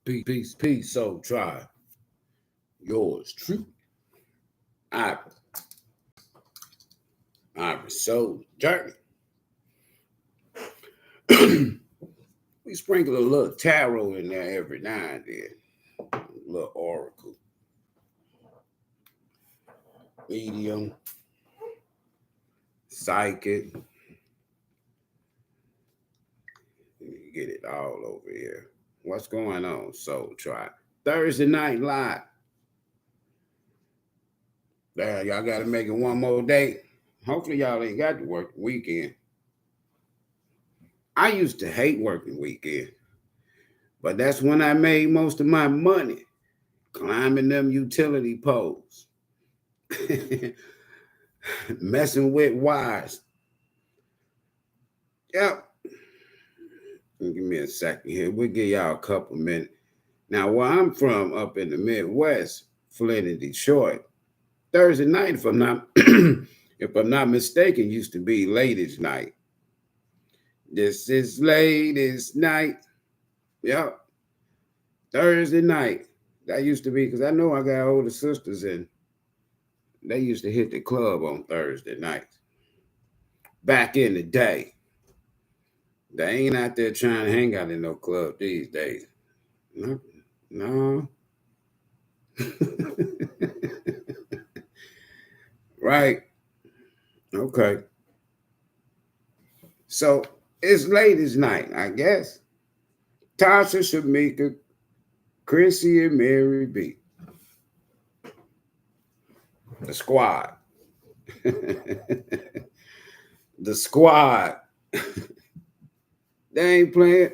Peace, peace, peace, soul tribe. Yours true. IvorysSoulsJourney. We sprinkle a little tarot in there every now and then. A little oracle. Medium. Psychic. You get it all over here. What's going on, Soul Tribe? Thursday night live. There, y'all got to make it one more day. Hopefully, y'all ain't got to work the weekend. I used to hate working weekend, but that's when I made most of my money, climbing them utility poles, messing with wires. Yep. Give me a second here. We'll give y'all a couple minutes. Now, where I'm from, up in the Midwest, Flint and Detroit, Thursday night, if I'm not mistaken, used to be ladies' night. This is ladies' night. Yep. Thursday night. That used to be, because I know I got older sisters and they used to hit the club on Thursday nights. Back in the day. They ain't out there trying to hang out in no club these days. No. Right. Okay. So it's ladies' night, I guess. Tasha, Shamika, Chrissy, and Mary B. The squad. The squad. They ain't playing.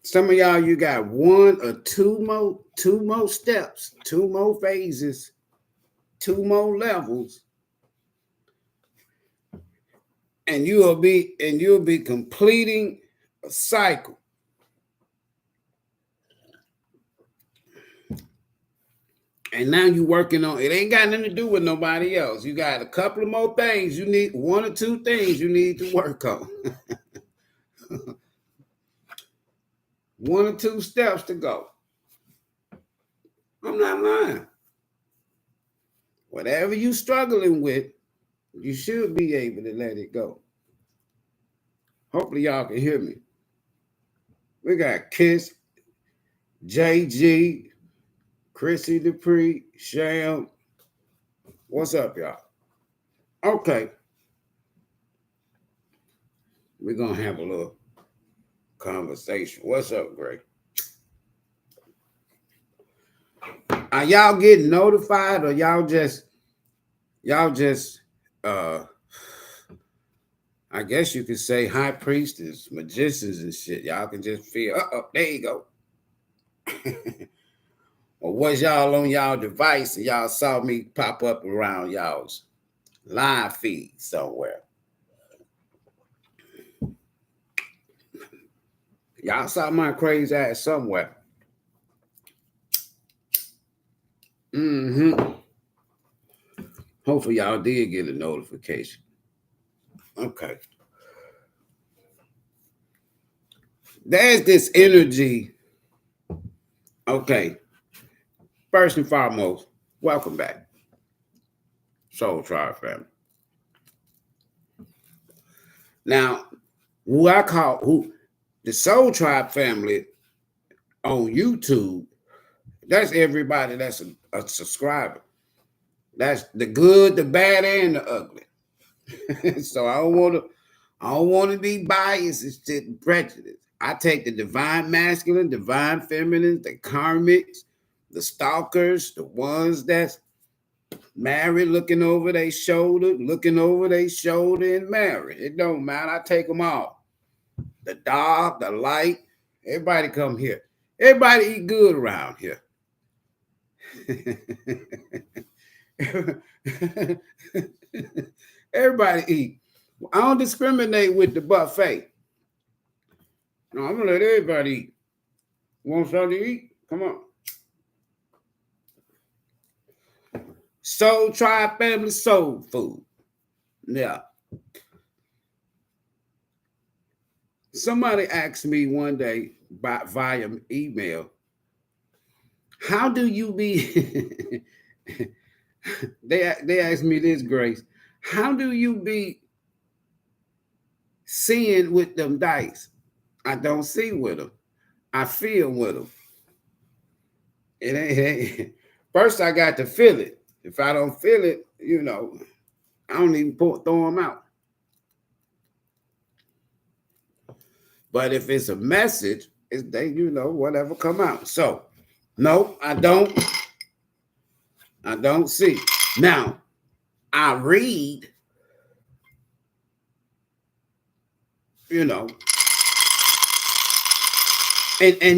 Some of y'all, you got one or two more steps, two more phases, two more levels, and you'll be completing a cycle. And now you're working on it. Ain't got nothing to do with nobody else. You got a couple of more things you need, one or two things you need to work on. One or two steps to go. I'm not lying. Whatever you're struggling with, you should be able to let it go. Hopefully y'all can hear me. We got Kiss, JG, Chrissy Dupree, Sham. What's up, y'all? Okay. We're going to have a little conversation. What's up, Gray? Are y'all getting notified or y'all just I guess you could say high priestess, magicians and shit. Y'all can just feel, there you go. Or was y'all on y'all device and y'all saw me pop up around y'all's live feed somewhere? Y'all saw my crazy ass somewhere. Hopefully y'all did get a notification. Okay. There's this energy. Okay. First and foremost, welcome back. Soul Tribe family. Now, the Soul Tribe family on YouTube, that's everybody that's a subscriber. That's the good, the bad, and the ugly. So I don't want to be biased and prejudice. I take the divine masculine, divine feminine, the karmics, the stalkers, the ones that's married, looking over their shoulder, and married. It don't matter. I take them all. The dark, the light. Everybody come here. Everybody eat good around here. Everybody eat. I don't discriminate with the buffet. No, I'm gonna let everybody eat. Want something to eat? Come on. Soul Tribe family soul food. Yeah. Somebody asked me one day via email, how do you be they asked me this, Grace, how do you be seeing with them dice? I don't see with them. I feel with them. It ain't first I got to feel it. If I don't feel it, I don't even throw them out. But if it's a message, it's they, whatever come out. So, no, I don't see. Now, I read, and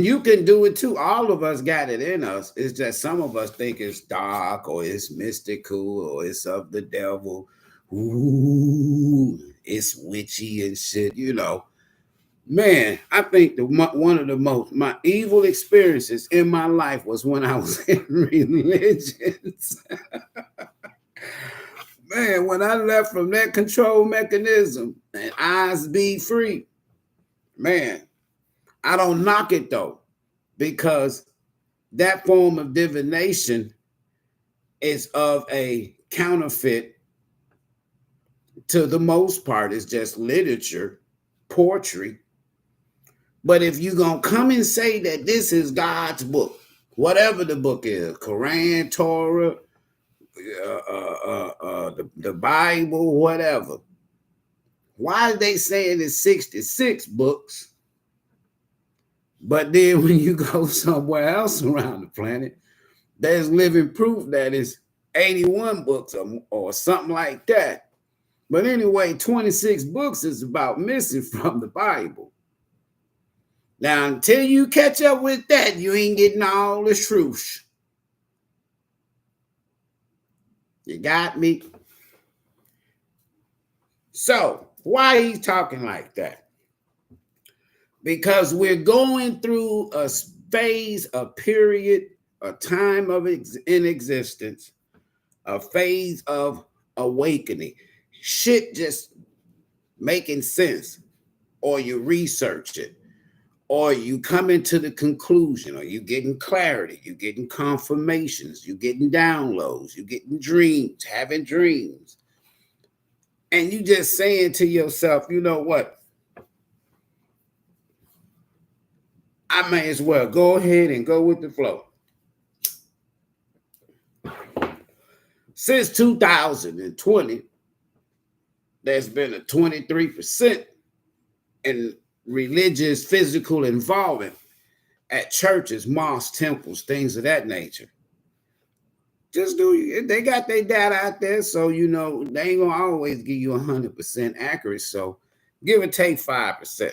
you can do it too. All of us got it in us. It's just some of us think it's dark or it's mystical or it's of the devil. Ooh, it's witchy and shit, Man, I think one of my evil experiences in my life was when I was in religions. Man, when I left from that control mechanism and eyes be free, man, I don't knock it though, because that form of divination is of a counterfeit. To the most part, it's just literature, poetry. But if you're going to come and say that this is God's book, whatever the book is, Quran, Torah, the Bible, whatever, why are they saying it's 66 books? But then when you go somewhere else around the planet, there's living proof that it's 81 books or something like that. But anyway, 26 books is about missing from the Bible. Now, until you catch up with that, you ain't getting all the truth. You got me? So, why he's talking like that? Because we're going through a phase, a period, a time in existence, a phase of awakening. Shit just making sense, or you research it, or you come into the conclusion, or you getting clarity, you getting confirmations, you getting downloads, you getting dreams, having dreams. And you just saying to yourself, you know what? I may as well go ahead and go with the flow. Since 2020, there's been a 23% in religious physical involvement at churches, mosques, temples, things of that nature. Just they got their data out there, so they ain't gonna always give you 100% accurate. So give or take 5%.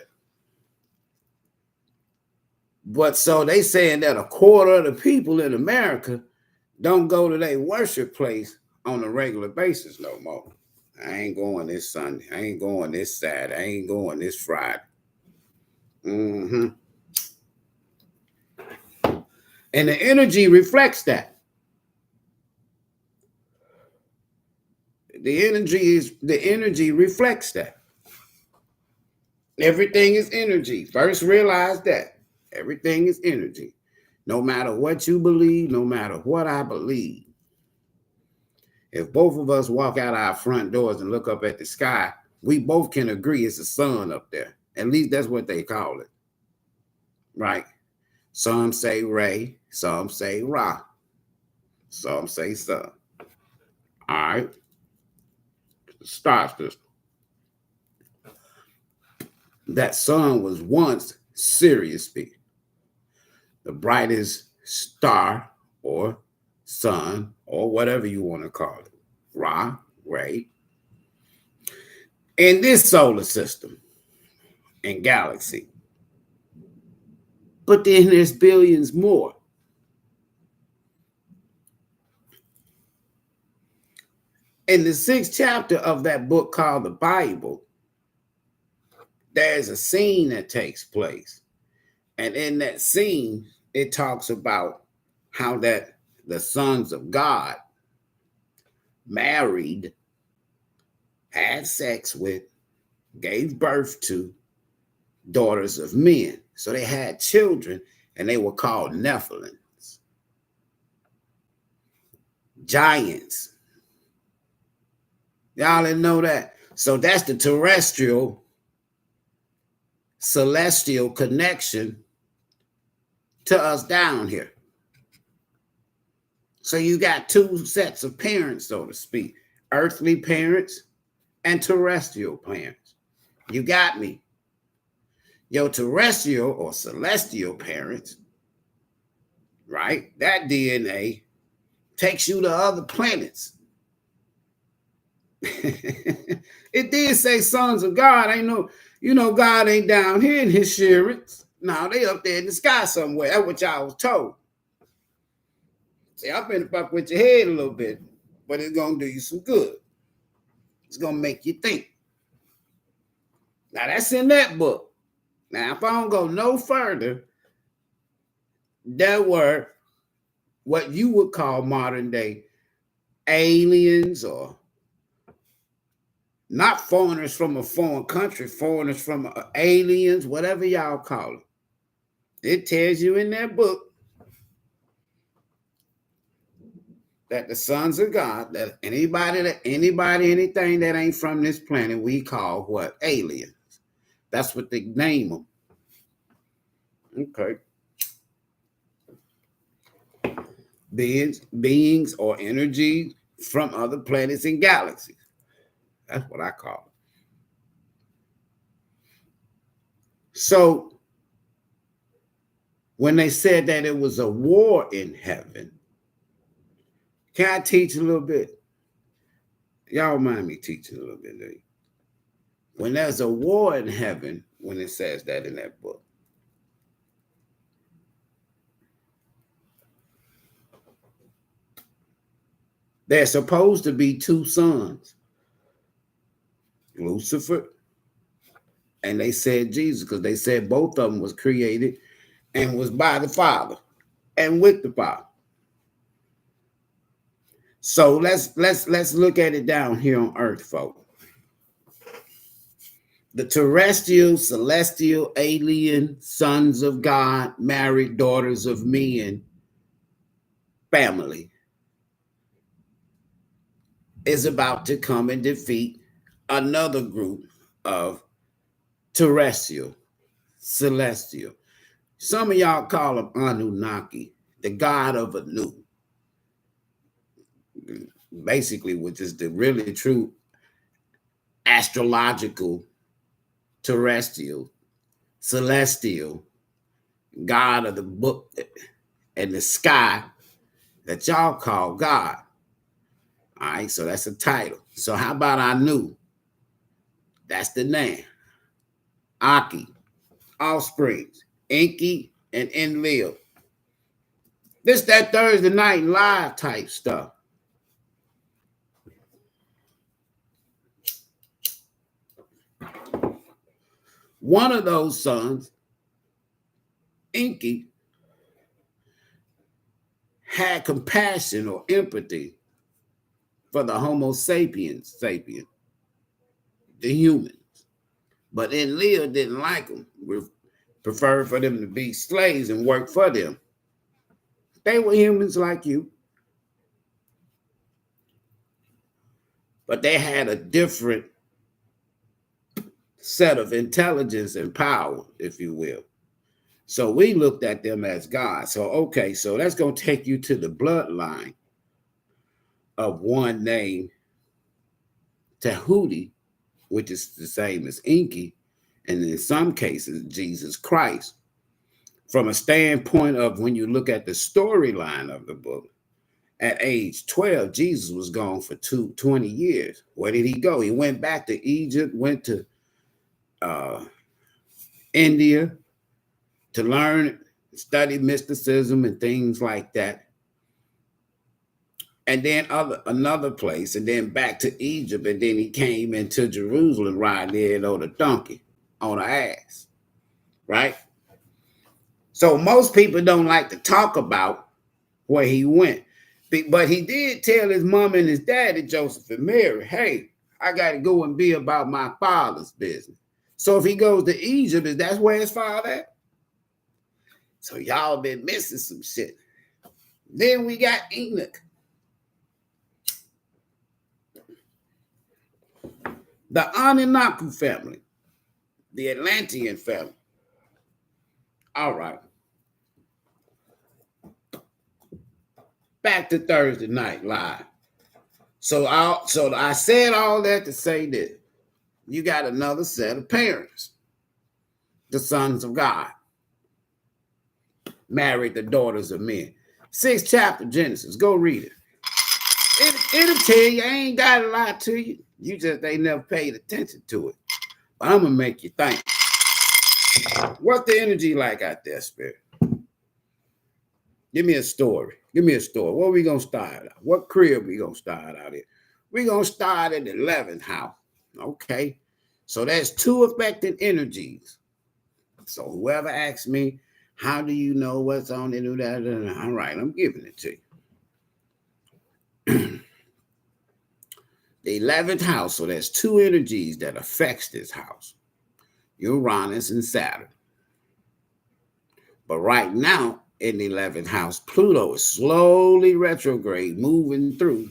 But so they saying that a quarter of the people in America don't go to their worship place on a regular basis no more. I ain't going this Sunday. I ain't going this Saturday. I ain't going this Friday. And the energy reflects that. The energy reflects that. Everything is energy. First, realize that. Everything is energy. No matter what you believe, no matter what I believe. If both of us walk out our front doors and look up at the sky, we both can agree it's a sun up there. At least that's what they call it. Right? Some say Ray, some say Ra, some say sun. All right? Star system. That sun was once Sirius B, the brightest star or sun or whatever you want to call it, Ra, Ray, in this solar system and galaxy. But then there's billions more. In the 6th chapter of that book called the Bible, there's a scene that takes place. And in that scene, it talks about how that the sons of God married had sex with, gave birth to daughters of men. So they had children, and they were called Nephilims, giants. Y'all didn't know that? So that's the terrestrial, celestial connection to us down here. So you got two sets of parents, so to speak, earthly parents and terrestrial parents. You got me. Your terrestrial or celestial parents, right? That DNA takes you to other planets. It did say sons of God. Ain't no, God ain't down here in his chariots. No, they up there in the sky somewhere. That's what y'all was told. See, I'm finna fuck with your head a little bit, but it's gonna do you some good. It's gonna make you think. Now that's in that book. Now, if I don't go no further, there were what you would call modern day aliens, or not foreigners from a foreign country, foreigners from aliens, whatever y'all call it. It tells you in that book that the sons of God, that anything that ain't from this planet, we call what? Aliens. That's what they name them. Okay. Beings or energy from other planets and galaxies. That's what I call it. So when they said that it was a war in heaven, can I teach a little bit? Y'all mind me teaching a little bit, do you? When there's a war in heaven, when it says that in that book, there's supposed to be two sons, Lucifer, and they said Jesus, because they said both of them was created and was by the Father and with the Father. So let's look at it down here on earth, folks. The terrestrial, celestial, alien, sons of God, married daughters of men, family is about to come and defeat another group of terrestrial, celestial. Some of y'all call him Anunnaki, the god of Anu. Basically, which is the really true astrological, terrestrial, celestial god of the book and the sky that y'all call God. All right, so that's a title. So how about Anu? That's the name. Aki, offsprings, Enki, and Enlil. This that Thursday night live type stuff. One of those sons, Enki, had compassion or empathy for the Homo sapiens, the humans. But Enlil didn't like them, preferred for them to be slaves and work for them. They were humans like you, but they had a different set of intelligence and power, if you will. So we looked at them as God. So, okay, so that's going to take you to the bloodline of one named Tahuti, which is the same as Enki, and in some cases, Jesus Christ. From a standpoint of when you look at the storyline of the book, at age 12, Jesus was gone for 20 years. Where did he go? He went back to Egypt, went to India to learn, study mysticism and things like that. And then another place, and then back to Egypt, and then he came into Jerusalem riding in on a donkey, on an ass, right? So most people don't like to talk about where he went, but he did tell his mom and his daddy, Joseph and Mary, hey, I got to go and be about my father's business. So if he goes to Egypt, is that where his father at? So y'all been missing some shit. Then we got Enoch. The Anunnaki family. The Atlantean family. All right. Back to Thursday Night Live. So I said all that to say that you got another set of parents. The sons of God. Married the daughters of men. 6th chapter Genesis. Go read it. It'll tell you. I ain't got to lie to you. You just ain't never paid attention to it. But I'm going to make you think. What's the energy like out there, Spirit? Give me a story. Give me a story. Where we going to start out? What crib we going to start out in? We're going to start at the 11th house. Okay. So that's 2 affecting energies. So whoever asks me, how do you know what's on it? All right, I'm giving it to you. The 11th house, so there's 2 energies that affects this house. Uranus and Saturn. But right now, in the 11th house, Pluto is slowly retrograde, moving through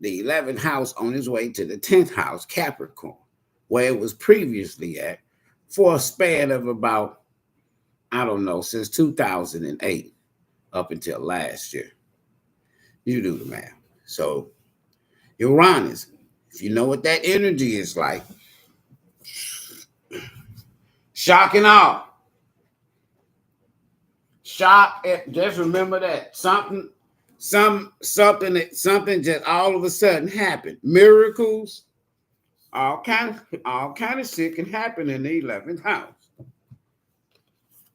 the 11th house on his way to the 10th house, Capricorn, where it was previously at for a span of about, I don't know, since 2008 up until last year. You do the math. So Uranus, if you know what that energy is like, shock and awe. Shock, just remember that something just all of a sudden happened. Miracles, all kind of shit can happen in the 11th house.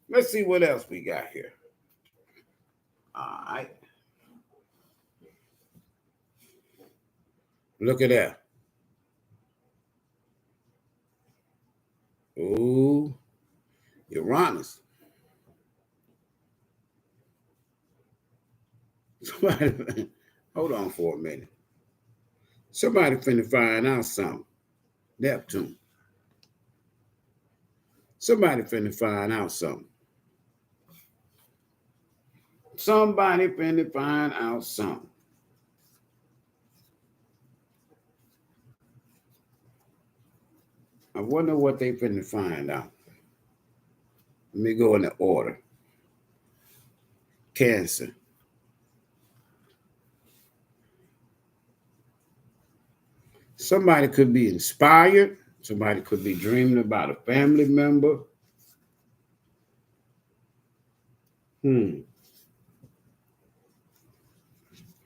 Let's see what else we got here. All right. Look at that. Ooh, Uranus. Somebody, hold on for a minute. Somebody finna find out something. Neptune. Somebody finna find out something. Somebody finna find out something. I wonder what they finna find out. Let me go in the order. Cancer. Somebody could be inspired. Somebody could be dreaming about a family member.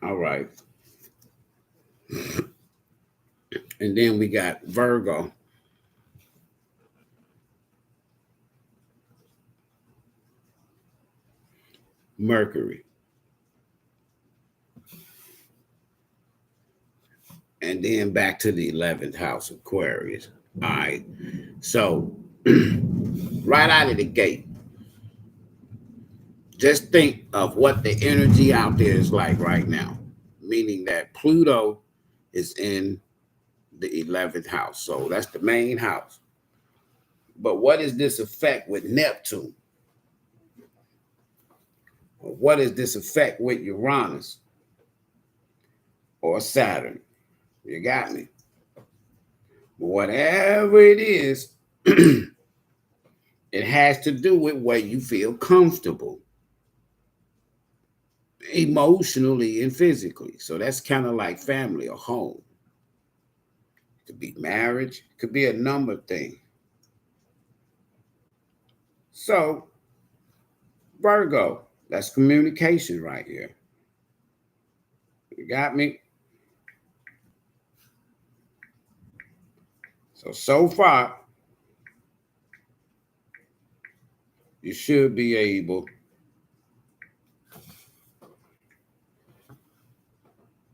All right. And then we got Virgo. Mercury. And then back to the 11th house, Aquarius. All right. So right out of the gate, just think of what the energy out there is like right now, meaning that Pluto is in the 11th house. So that's the main house. But what is this effect with Neptune? What is this effect with Uranus or Saturn? You got me. Whatever it is, it has to do with where you feel comfortable emotionally and physically. So that's kind of like family or home. It could be marriage. It could be a number of things. So Virgo, that's communication right here. You got me? So far, you should be able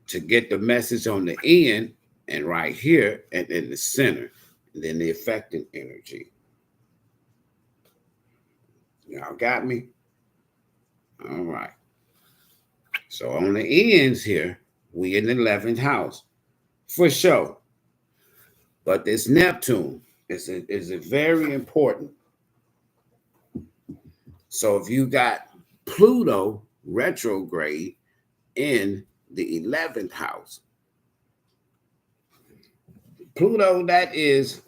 to get the message on the end and right here and in the center, and then the affecting energy. Y'all got me? All right. So on the ends here, we in the 11th house. For sure. But this Neptune is a very important. So if you got Pluto retrograde in the 11th house, Pluto, that is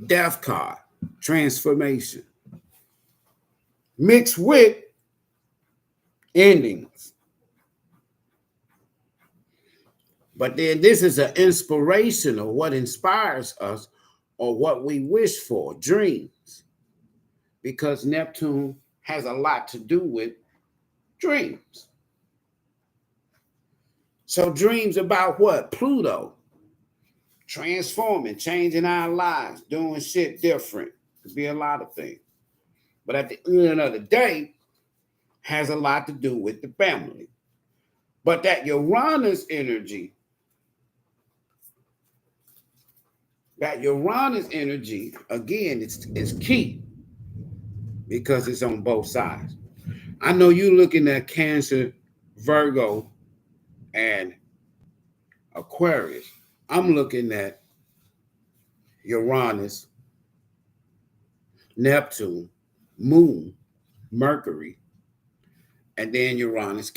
death card, transformation, mixed with endings. But then this is an inspirational, what inspires us or what we wish for, dreams. Because Neptune has a lot to do with dreams. So dreams about what? Pluto. Transforming, changing our lives, doing shit different. Could be a lot of things. But at the end of the day, has a lot to do with the family. But that Uranus energy, again, it's key because it's on both sides. I know you're looking at Cancer, Virgo, and Aquarius. I'm looking at Uranus, Neptune, Moon, Mercury, and then Uranus,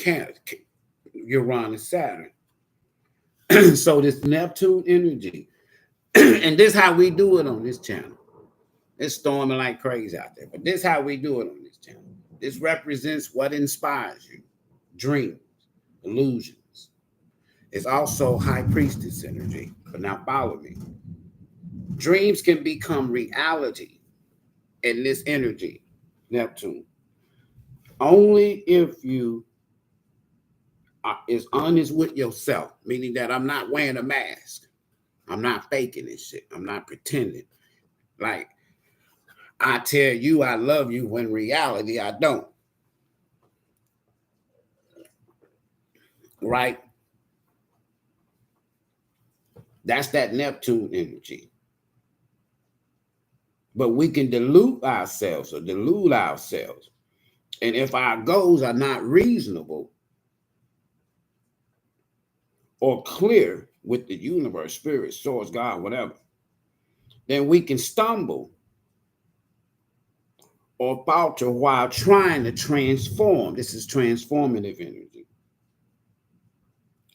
Saturn. So this Neptune energy, and this how we do it on this channel. It's storming like crazy out there, but this how we do it on this channel. This represents what inspires you, dreams, illusions. It's also high priestess energy, but now follow me. Dreams can become reality in this energy, Neptune, only if you is honest with yourself, meaning that I'm not wearing a mask. I'm not faking this shit. I'm not pretending. Like, I tell you I love you when reality I don't. Right? That's that Neptune energy. But we can delude ourselves. And if our goals are not reasonable or clear with the universe, spirit, source, God, whatever, then we can stumble or falter while trying to transform. This is transformative energy.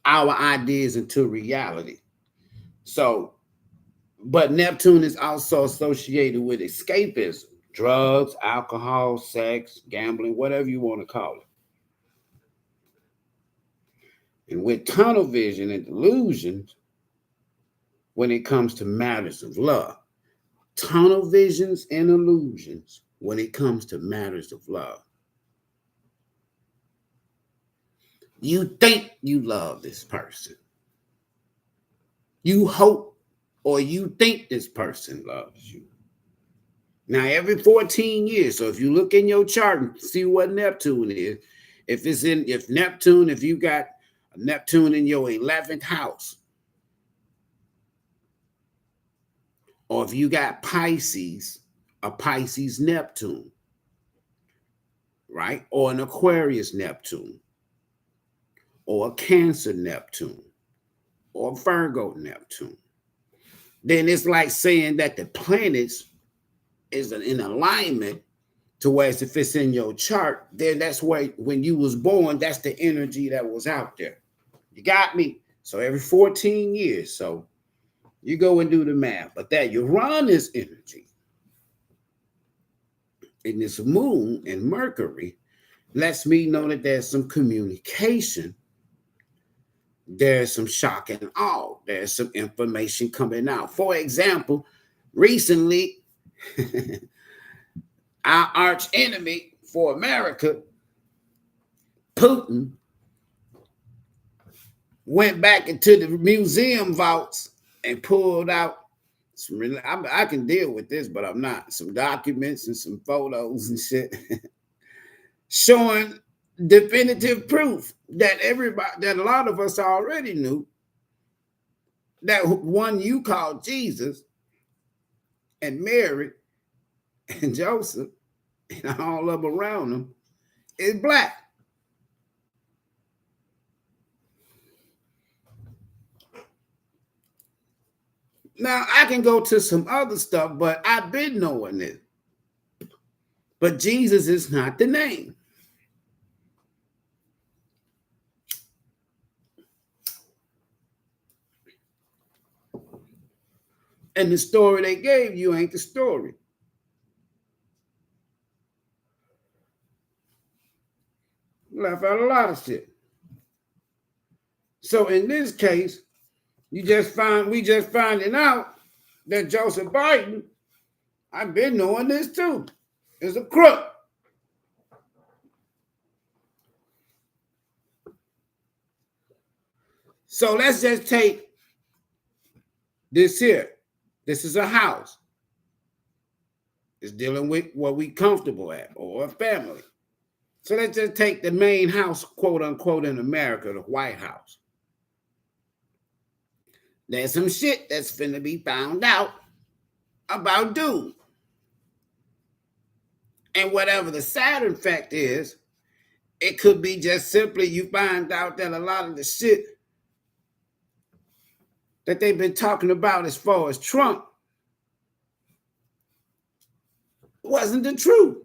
Our ideas into reality. So, but Neptune is also associated with escapism, drugs, alcohol, sex, gambling, whatever you want to call it. And with tunnel vision and delusions, when it comes to matters of love, tunnel visions and illusions when it comes to matters of love. You think you love this person. You hope or you think this person loves you. Now, every 14 years, so if you look in your chart and see what Neptune is, if you got Neptune in your 11th house, or if you got Pisces, a Pisces Neptune, right? Or an Aquarius Neptune, or a Cancer Neptune, or Virgo Neptune, then it's like saying that the planets is in alignment to where if it's in your chart, then that's where when you was born, that's the energy that was out there. You got me? So every 14 years, so you go and do the math. But that Uranus energy in this moon and Mercury lets me know that there's some communication. There's some shock and awe. There's some information coming out. For example, recently, our arch enemy for America, Putin, went back into the museum vaults and pulled out some, I can deal with this, but I'm not, some documents and some photos and shit showing definitive proof that that a lot of us already knew that one you called Jesus and Mary and Joseph and all of them around them is black. Now, I can go to some other stuff, but I've been knowing this. But Jesus is not the name. And the story they gave you ain't the story. Left out a lot of shit. So in this case, we just finding out that Joseph Biden, I've been knowing this too, is a crook. So let's just take this here. This is a house. It's dealing with what we comfortable at, or a family. So let's just take the main house, quote unquote, in America, the White House. There's some shit that's finna be found out about dude. And whatever the side effect is, it could be just simply you find out that a lot of the shit that they've been talking about as far as Trump wasn't the truth.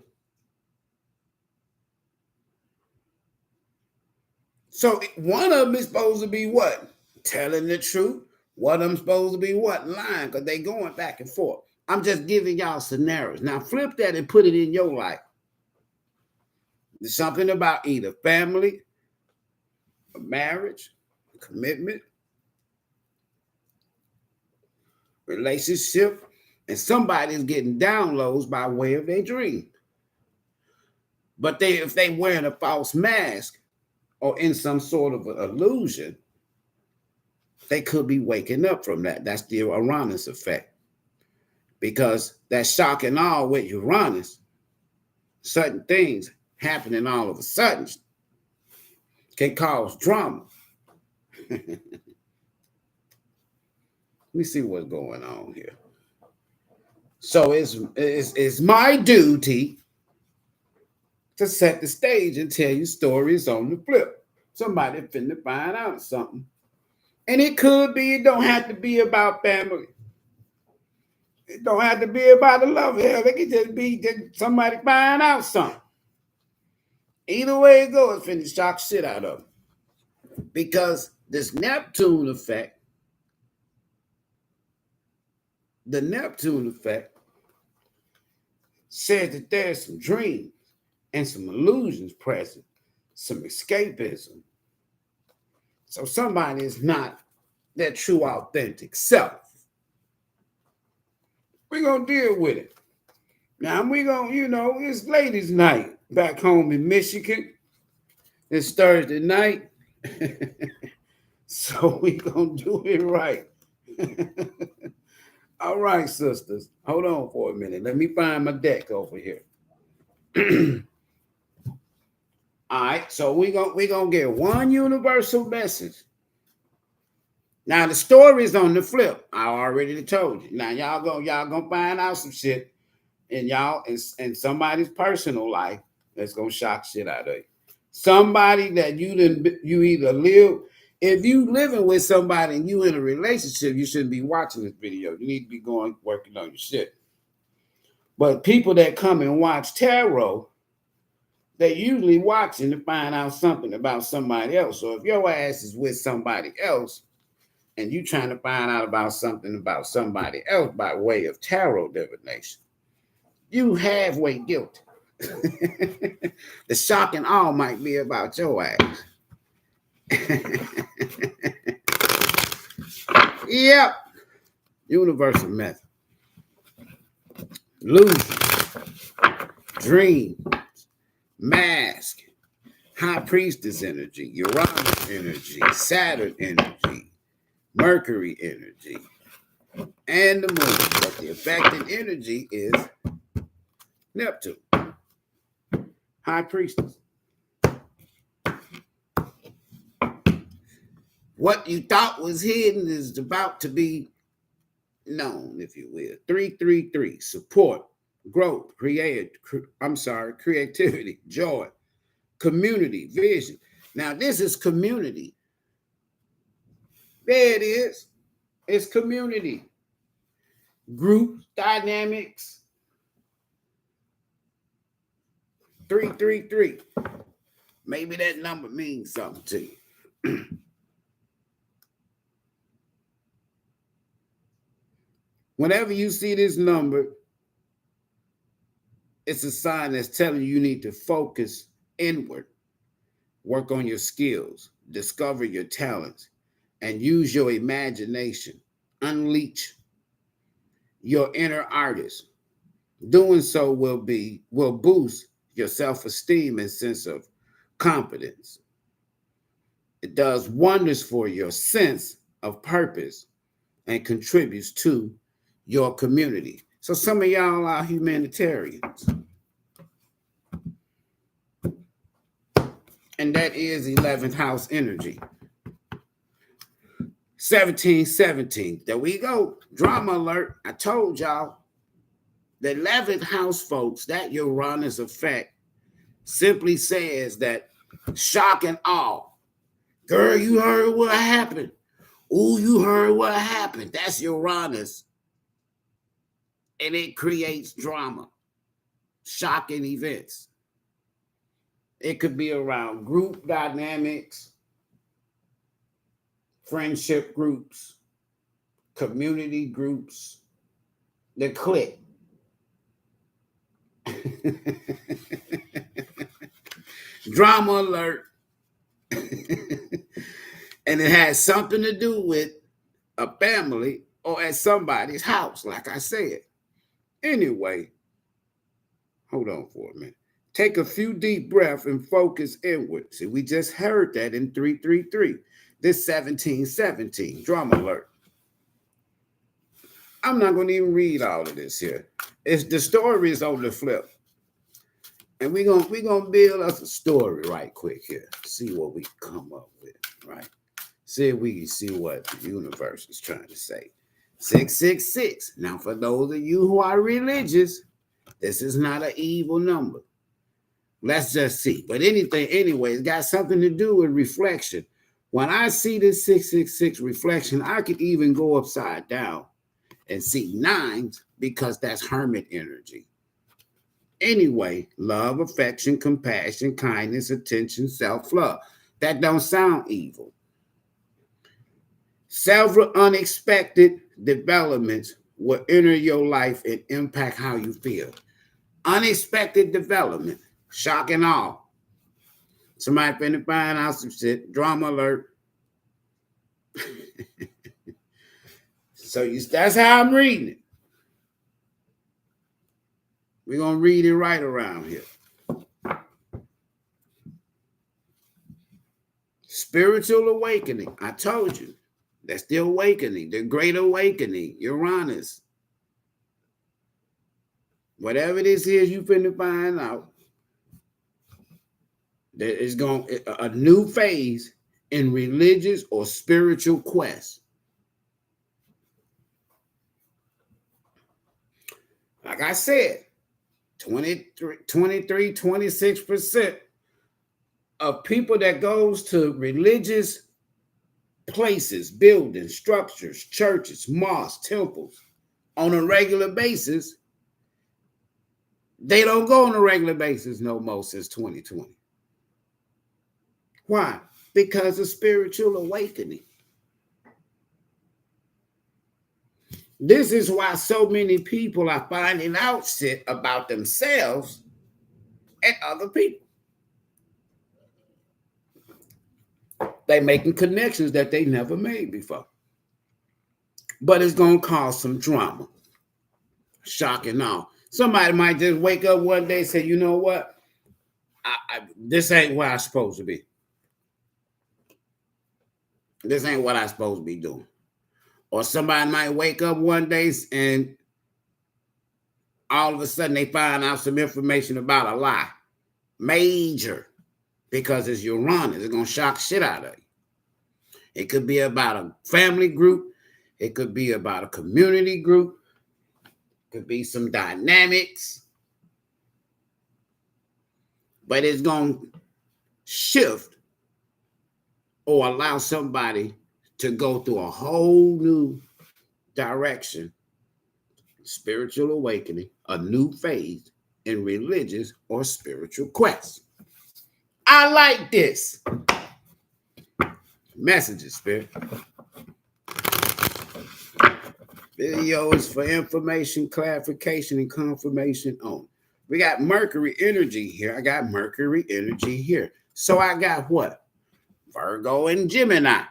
So one of them is supposed to be what? Telling the truth. One of them supposed to be what? Lying, because they going back and forth. I'm just giving y'all scenarios. Now flip that and put it in your life. There's something about either family, a marriage, a commitment, relationship, and somebody's getting downloads by way of their dream. But if they wearing a false mask or in some sort of an illusion, they could be waking up from that. That's the Uranus effect. Because that shock and awe with Uranus, certain things happening all of a sudden can cause drama. Let me see what's going on here. So it's my duty to set the stage and tell you stories on the flip. Somebody finna find out something. And it could be, it don't have to be about family. It don't have to be about the love. Hell, it could just be that somebody find out something. Either way it goes, it's finna shock shit out of them. Because this Neptune effect, the Neptune effect says that there's some dreams and some illusions present, some escapism. So somebody is not their true, authentic self. We're going to deal with it. Now, we're going to, it's ladies' night back home in Michigan. It's Thursday night. So we're going to do it right. All right, sisters. Hold on for a minute. Let me find my deck over here. All right, so we're gonna get one universal message. Now the story is on the flip. I already told you. Now y'all gonna find out some shit in somebody's personal life that's gonna shock shit out of you. Somebody that you either live. If you living with somebody and you in a relationship, you shouldn't be watching this video. You need to be working on your shit. But people that come and watch tarot, they usually watching to find out something about somebody else. So if your ass is with somebody else and you trying to find out about something about somebody else by way of tarot divination, you halfway guilty. The shock and awe might be about your ass. Yep. Universal method. Illusion. Dream. Mask. High priestess energy. Uranus energy. Saturn energy. Mercury energy. And the moon. But the affected energy is Neptune. High priestess. What you thought was hidden is about to be known, if you will. 333, support, growth, creativity, joy, community, vision. Now, this is community. There it is. It's community. group dynamics. 333. Maybe that number means something to you. Whenever you see this number, it's a sign that's telling you need to focus inward, work on your skills, discover your talents, and use your imagination. Unleash your inner artist. Doing so will boost your self-esteem and sense of confidence. It does wonders for your sense of purpose and contributes to your community. So some of y'all are humanitarians. And that is 11th house energy. 1717. There we go. Drama alert. I told y'all. The 11th house, folks, that Uranus effect simply says that shock and awe. Girl, you heard what happened. Ooh, you heard what happened. That's Uranus. And it creates drama, shocking events. It could be around group dynamics, friendship groups, community groups, the clique. Drama alert. And it has something to do with a family or at somebody's house, like I said. Anyway, hold on for a minute. Take a few deep breaths and focus inward. See, we just heard that in 333. This 1717, drama alert. I'm not going to even read all of this here. It's the story is on the flip. And we're gonna build us a story right quick here. See what we come up with, right? See if we can see what the universe is trying to say. 666. Now, for those of you who are religious, this is not an evil number. Let's just see. But anyway, it's got something to do with reflection. When I see this 666 reflection, I could even go upside down and see nines because that's hermit energy. Anyway, love, affection, compassion, kindness, attention, self-love. That don't sound evil. Several unexpected developments will enter your life and impact how you feel. Unexpected development, shock and awe. Somebody finna find out some shit, drama alert. So that's how I'm reading it. We're going to read it right around here. Spiritual awakening. I told you. That's the awakening, the great awakening, Uranus. Whatever this is, you finna find out. There is a new phase in religious or spiritual quest. Like I said, 26% of people that goes to religious places, buildings, structures, churches, mosques, temples on a regular basis, they don't go on a regular basis no more since 2020. Why? Because of spiritual awakening. This is why so many people are finding out shit about themselves and other people. They making connections that they never made before. But it's going to cause some drama. Shock and awe. Somebody might just wake up one day and say, you know what? This ain't what I'm supposed to be. This ain't what I'm supposed to be doing. Or somebody might wake up one day and all of a sudden they find out some information about a lie. Major. Because it's Uranus. It's going to shock shit out of you. It could be about a family group. It could be about a community group. It could be some dynamics. But it's going to shift or allow somebody to go through a whole new direction spiritual awakening, a new phase in religious or spiritual quest. I like this. Messages, Spirit. Videos for information, clarification, and confirmation on. We got Mercury energy here. I got Mercury energy here. So I got what? Virgo and Gemini.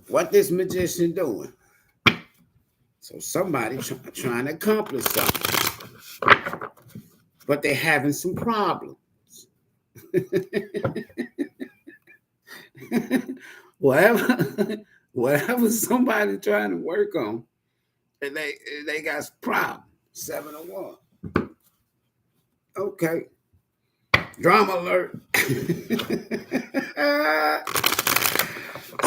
What this magician doing? So somebody trying to accomplish something, but they're having some problems. whatever somebody trying to work on, and they got some problems. 7 of 1. Okay. Drama alert.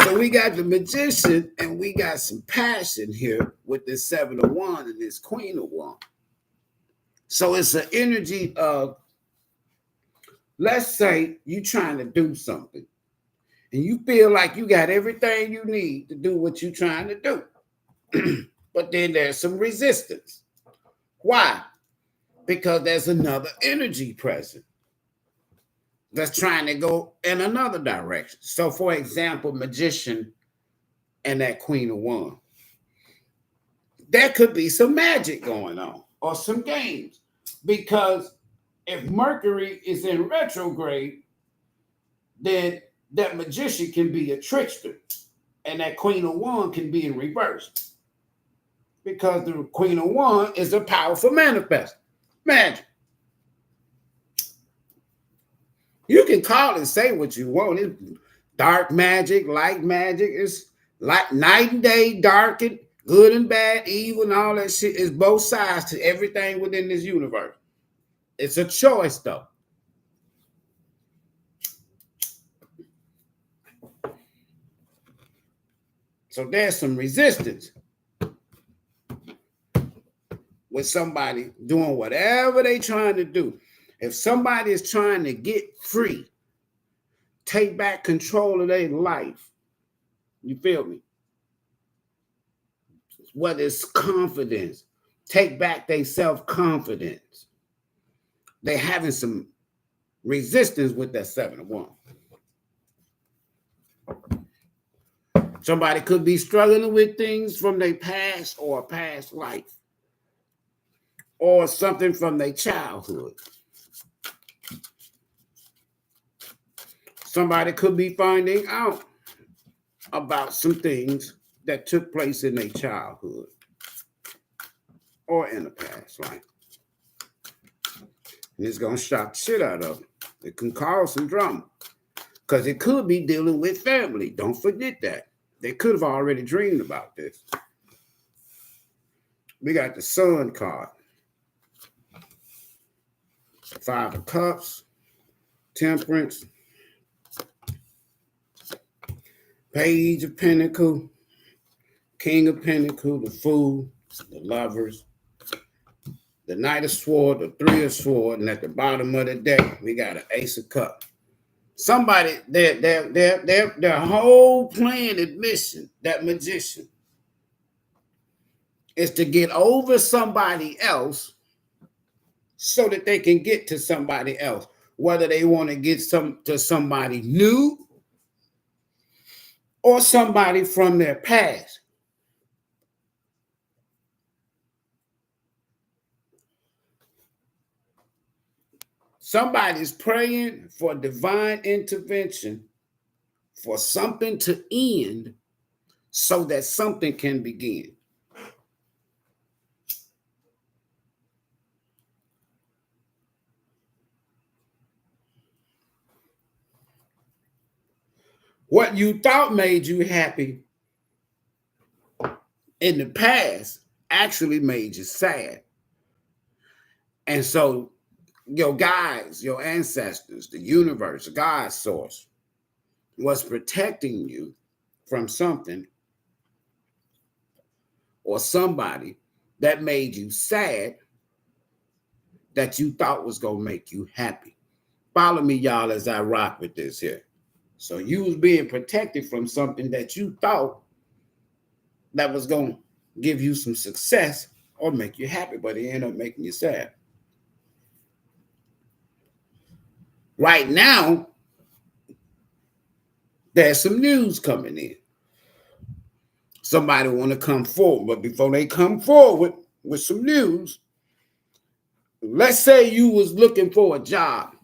So we got the magician and we got some passion here with this 7 of 1 and this Queen of 1. So it's an energy of, let's say you trying to do something and you feel like you got everything you need to do what you're trying to do. But then there's some resistance. Why? Because there's another energy present that's trying to go in another direction. So, for example, magician and that Queen of 1. There could be some magic going on or some games. Because if Mercury is in retrograde, then that magician can be a trickster. And that Queen of 1 can be in reverse. Because the Queen of 1 is a powerful manifest. Magic. You can call and say what you want. It's dark magic, light magic. It's like night and day, dark and good and bad, evil, and all that shit. It's both sides to everything within this universe. It's a choice, though. So there's some resistance with somebody doing whatever they trying to do. If somebody is trying to get free, take back control of their life, you feel me? Whether it's confidence, take back their self-confidence. They're having some resistance with that 7 of 1. Somebody could be struggling with things from their past or a past life, or something from their childhood. Somebody could be finding out about some things that took place in their childhood or in the past life. And it's going to shock the shit out of them. It can cause some drama because it could be dealing with family. Don't forget that. They could have already dreamed about this. We got the Sun card. 5 of Cups, Temperance, Page of Pentacles, King of Pentacles, the Fool, the Lovers, the Knight of Swords, the 3 of Swords, and at the bottom of the deck, we got an Ace of Cups. Somebody, their whole plan and mission, that magician, is to get over somebody else so that they can get to somebody else. Whether they want to get to somebody new or somebody from their past. Somebody's praying for divine intervention for something to end so that something can begin. What you thought made you happy in the past actually made you sad. And so your guides, your ancestors, the universe, God's source, was protecting you from something or somebody that made you sad that you thought was going to make you happy. Follow me, y'all, as I rock with this here. So you was being protected from something that you thought that was going to give you some success or make you happy, but it ended up making you sad. Right now, there's some news coming in. Somebody want to come forward, but before they come forward with some news, let's say you was looking for a job.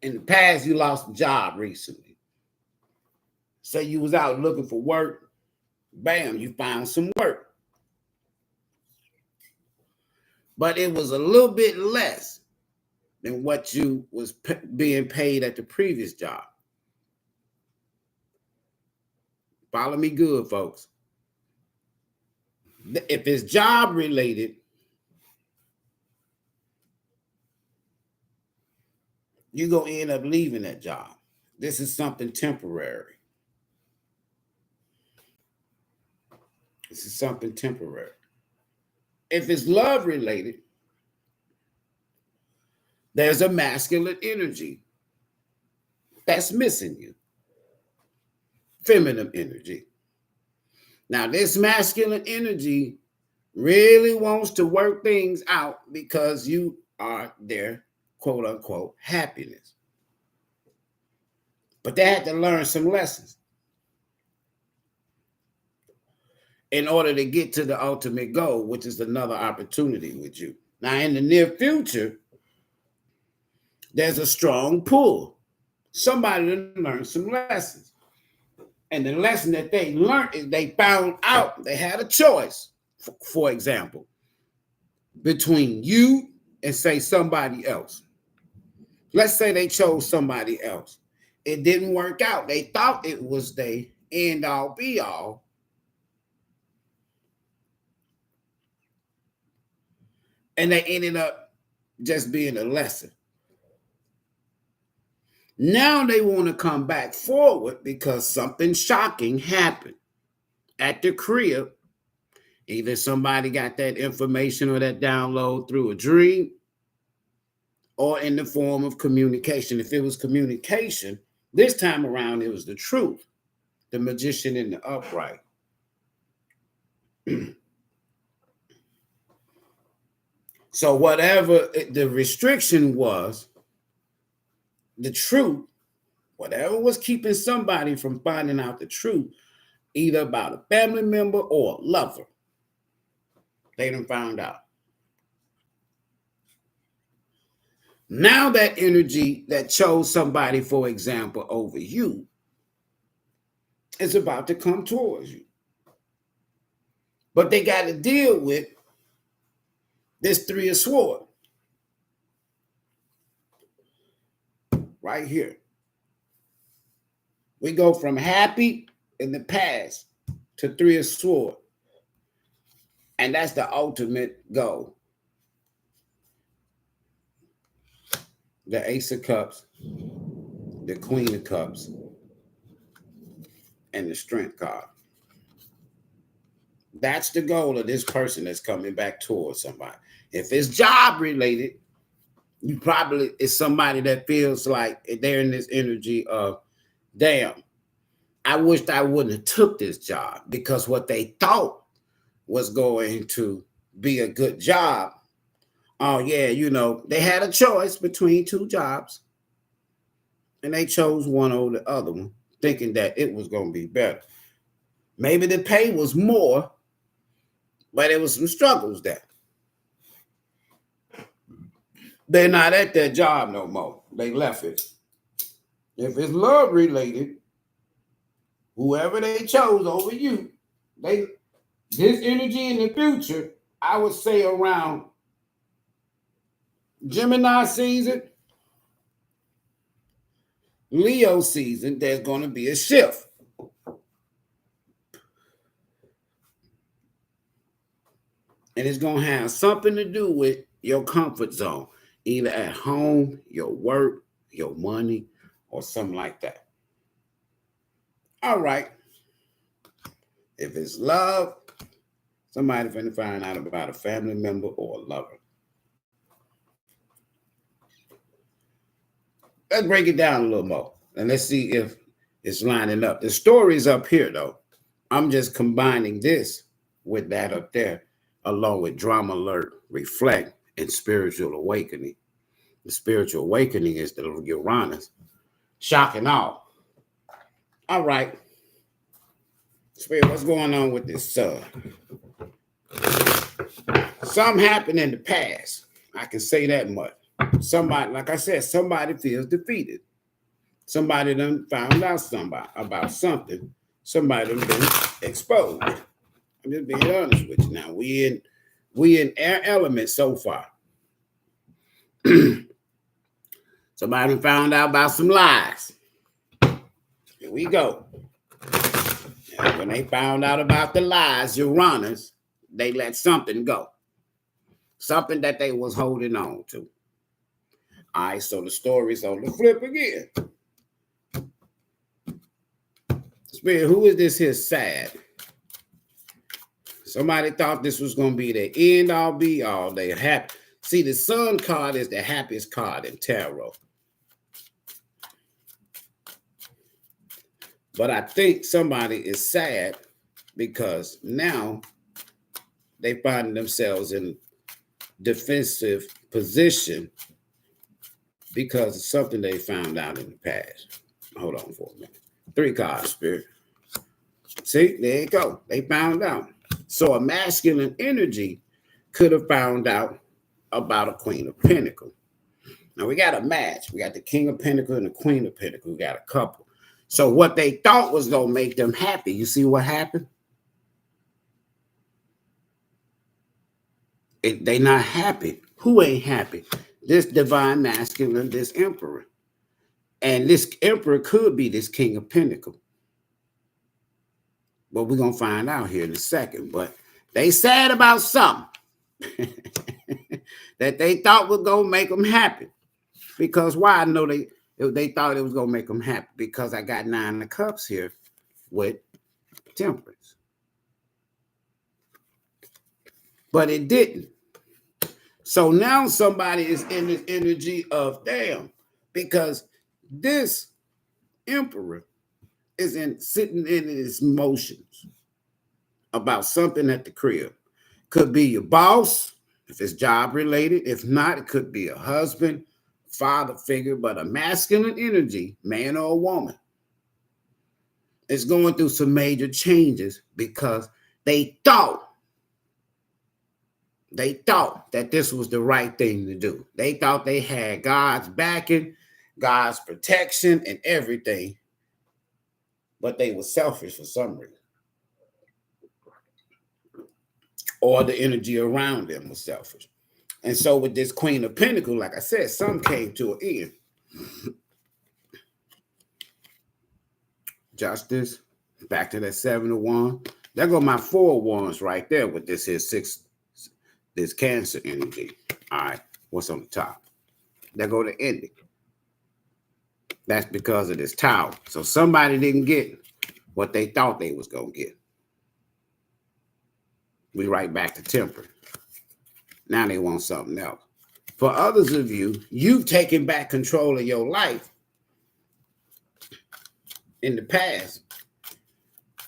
In the past, you lost a job recently. Say you was out looking for work, bam, you found some work. But it was a little bit less than what you was being paid at the previous job. Follow me good, folks. If it's job related, you're going to end up leaving that job. This is something temporary. This is something temporary. If it's love related, there's a masculine energy that's missing you. Feminine energy. Now, this masculine energy really wants to work things out because you are their quote unquote happiness. But they had to learn some lessons in order to get to the ultimate goal, which is another opportunity with you. Now, in the near future, there's a strong pull. Somebody to learn some lessons. And the lesson that they learned is they found out they had a choice, for example, between you and say somebody else. Let's say they chose somebody else. It didn't work out. They thought it was the end all be all. And they ended up just being a lesson. Now they want to come back forward because something shocking happened at the crib. Either somebody got that information or that download through a dream or in the form of communication. If it was communication, this time around, it was the truth, the magician in the upright. So whatever the restriction was, the truth, whatever was keeping somebody from finding out the truth, either about a family member or a lover, they done found out. Now that energy that chose somebody, for example, over you, is about to come towards you. But they got to deal with this 3 of Swords right here. We go from happy in the past to 3 of Swords. And that's the ultimate goal. The Ace of Cups, the Queen of Cups, and the Strength card. That's the goal of this person that's coming back towards somebody. If it's job related, you probably it's somebody that feels like they're in this energy of, damn, I wished I wouldn't have took this job because what they thought was going to be a good job. Oh yeah, they had a choice between two jobs and they chose one over the other one, thinking that it was going to be better. Maybe the pay was more, but there was some struggles there. They're not at that job no more. They left it. If it's love related, whoever they chose over you, this energy in the future, I would say around Gemini season, Leo season, there's going to be a shift. And it's going to have something to do with your comfort zone, either at home, your work, your money, or something like that. All right. If it's love, somebody's going to find out about a family member or a lover. let's break it down a little more. And let's see if it's lining up. The story's up here, though. I'm just combining this with that up there, along with drama alert, reflect, and spiritual awakening. The spiritual awakening is the Uranus. Shock and awe. All right. Spirit, what's going on with this sun? Something happened in the past. I can say that much. Somebody, like I said, somebody feels defeated. Somebody done found out about something. Somebody done been exposed. I'm just being honest with you now. We in air element so far. Somebody done found out about some lies. Here we go. And when they found out about the lies, Uranus, they let something go. Something that they was holding on to. All right, so the story's on the flip again. Spirit, who is this here sad? Somebody thought this was going to be the end all be all. They happy. See, the sun card is the happiest card in tarot. But I think somebody is sad because now they find themselves in defensive position because of something they found out in the past. Hold on for a minute. 3 cards, Spirit. See, there you go. They found out. So a masculine energy could have found out about a Queen of Pentacles. Now we got a match. We got the King of Pentacles and the Queen of Pentacles. We got a couple. So what they thought was going to make them happy. You see what happened? They not happy. Who ain't happy? This divine masculine, this emperor. And this emperor could be this King of Pentacles. But we're going to find out here in a second. But they sad about something that they thought was going to make them happy. Because why? I know they thought it was going to make them happy. Because I got 9 of Cups here with Temperance. But it didn't. So now somebody is in this energy of damn. Because this emperor is sitting in his emotions about something at the crib. Could be your boss, if it's job related. If not, it could be a husband, father figure, but a masculine energy, man or a woman, is going through some major changes because they thought that this was the right thing to do. They thought they had God's backing, God's protection, and everything. But they were selfish for some reason. Or the energy around them was selfish. And so with this Queen of Pentacles, like I said, some came to an end. Justice, back to that 7 of Wands. There go my 4 of Wands right there with this here 6, this Cancer energy. All right, what's on the top? There go the ending. That's because of this Tower. So somebody didn't get what they thought they was going to get. We right back to Temperance. Now they want something else. For others of you, you've taken back control of your life in the past.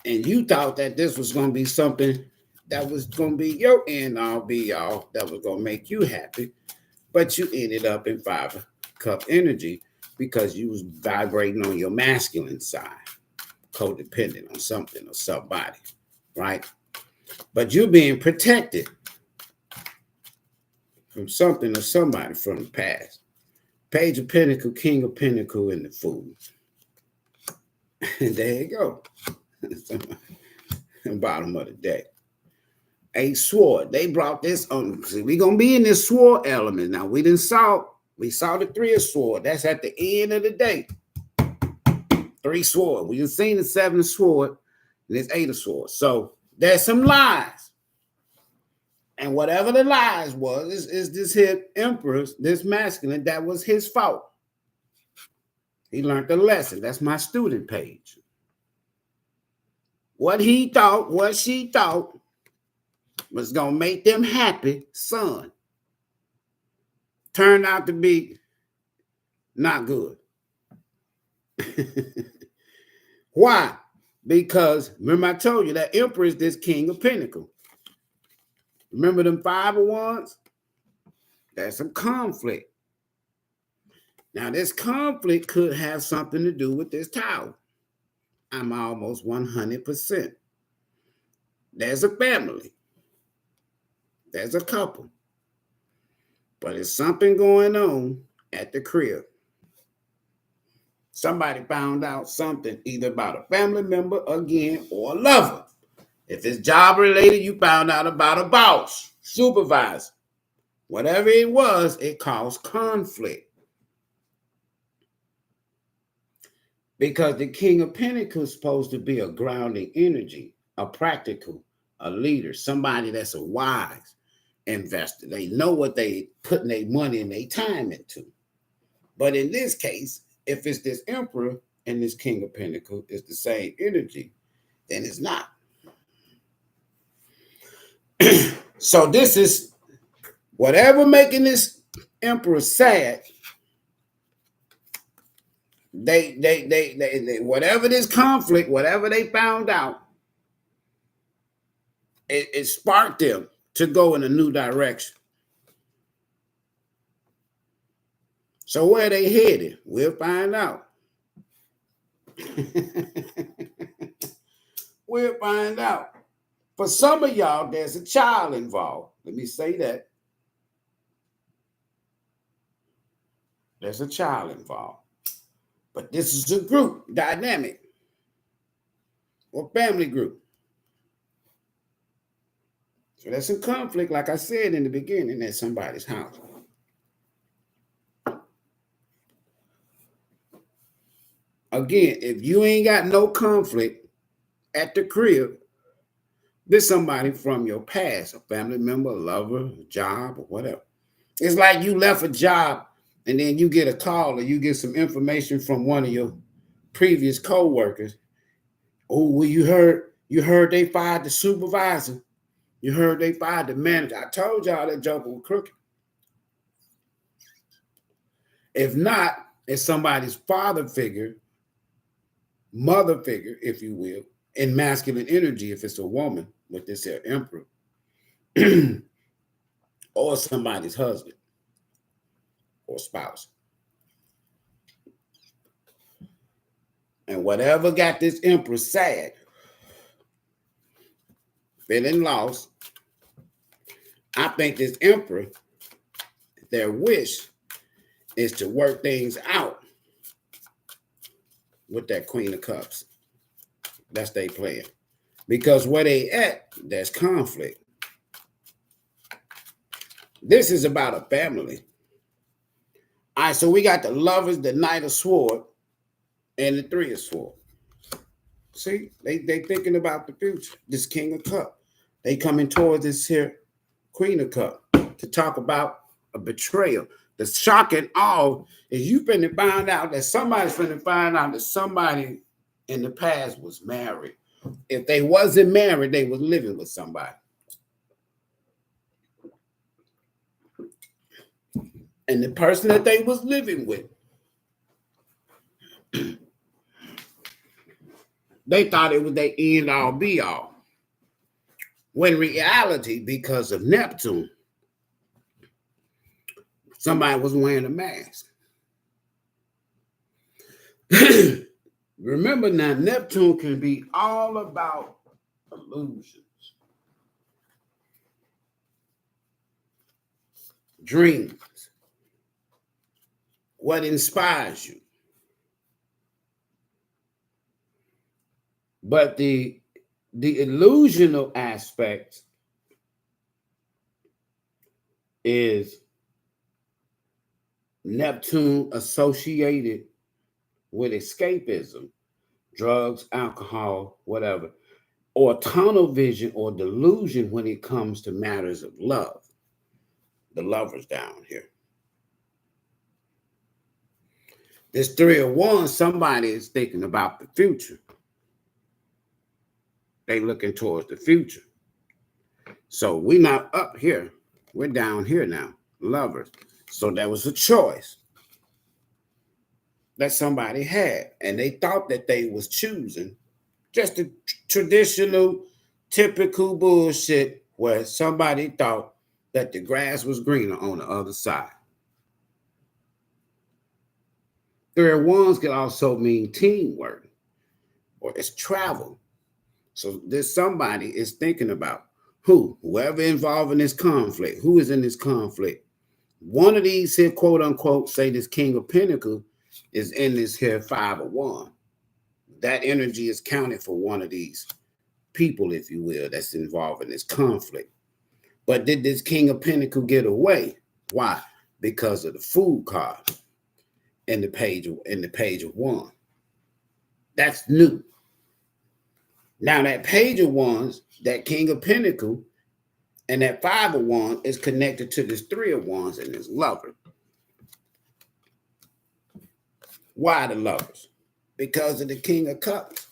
And you thought that this was going to be something that was going to be your end all be all, that was going to make you happy. But you ended up in 5 of Cup energy because you was vibrating on your masculine side, codependent on something or somebody, right? But you're being protected from something or somebody from the past. Page of Pentacles, King of Pentacles, and the Fool. And there you go. Bottom of the deck. 8 sword. They brought this on. See, we're going to be in this sword element. Now, we saw the 3 of sword. That's at the end of the day. 3 sword. We done seen the 7 of sword. And it's 8 of sword. So, there's some lies. And whatever the lies was, is this here emperor, this masculine, that was his fault. He learned the lesson. That's my student page. What he thought, what she thought was going to make them happy, son, turned out to be not good. Why? Because remember I told you that Emperor is this King of Pentacles. Remember them 5 of Wands? That's some conflict. Now, this conflict could have something to do with this Tower. I'm almost 100%. There's a family. There's a couple. But there's something going on at the crib. Somebody found out something either about a family member again or a lover. If it's job related, you found out about a boss, supervisor. Whatever it was, it caused conflict. Because the King of Pentacles is supposed to be a grounding energy, a practical, a leader, somebody that's a wise investor. They know what they putting their money and their time into. But in this case, if it's this Emperor and this King of Pentacles is the same energy, then it's not. So this is whatever making this Emperor sad. They whatever this conflict, whatever they found out, it sparked them to go in a new direction. So where they headed, we'll find out. We'll find out. For some of y'all, there's a child involved. Let me say that. There's a child involved. But this is a group dynamic or family group. So there's some conflict, like I said in the beginning, at somebody's house. Again, if you ain't got no conflict at the crib, there's somebody from your past, a family member, a lover, a job, or whatever. It's like you left a job and then you get a call or you get some information from one of your previous co-workers. Oh, well, you heard they fired the supervisor. You heard they fired the manager. I told y'all that joker was crooked. If not, it's somebody's father figure, mother figure, if you will, in masculine energy, if it's a woman with this here Emperor, or somebody's husband or spouse. And whatever got this Emperor sad, feeling lost, I think this Emperor, their wish is to work things out with that Queen of Cups. That's their plan. Because where they at, there's conflict. This is about a family. All right, so we got the Lovers, the Knight of Swords, and the 3 of Swords. See, they thinking about the future. This King of Cups. They coming towards this here Queen of Cups to talk about a betrayal. The shock and awe is you finna find out that somebody's finna find out that somebody in the past was married. If they wasn't married, they was living with somebody. And the person that they was living with, they thought it was their end all be all. When in reality, because of Neptune, somebody was wearing a mask. Remember now, Neptune can be all about illusions, dreams, what inspires you. But the illusional aspect is Neptune associated with escapism, drugs, alcohol, whatever, or tunnel vision or delusion when it comes to matters of love. The Lovers down here. This 3 of Wands, somebody is thinking about the future. They looking towards the future. So we're not up here. We're down here now, Lovers. So that was a choice. that somebody had, and they thought that they was choosing just the traditional, typical bullshit where somebody thought that the grass was greener on the other side. 3 of Wands can also mean teamwork, or it's travel. So this somebody is thinking about whoever involved in this conflict, who is in this conflict. One of these here, quote unquote, say this King of Pentacles is in this here 5 of Wands. That energy is counted for one of these people, if you will, that's involved in this conflict. But did this King of Pentacles get away? Why? Because of the Fool card in the page of Wands. That's new. Now that Page of Wands, that King of Pentacles, and that 5 of Wands is connected to this 3 of Wands and this Lover. Why the Lovers? Because of the King of Cups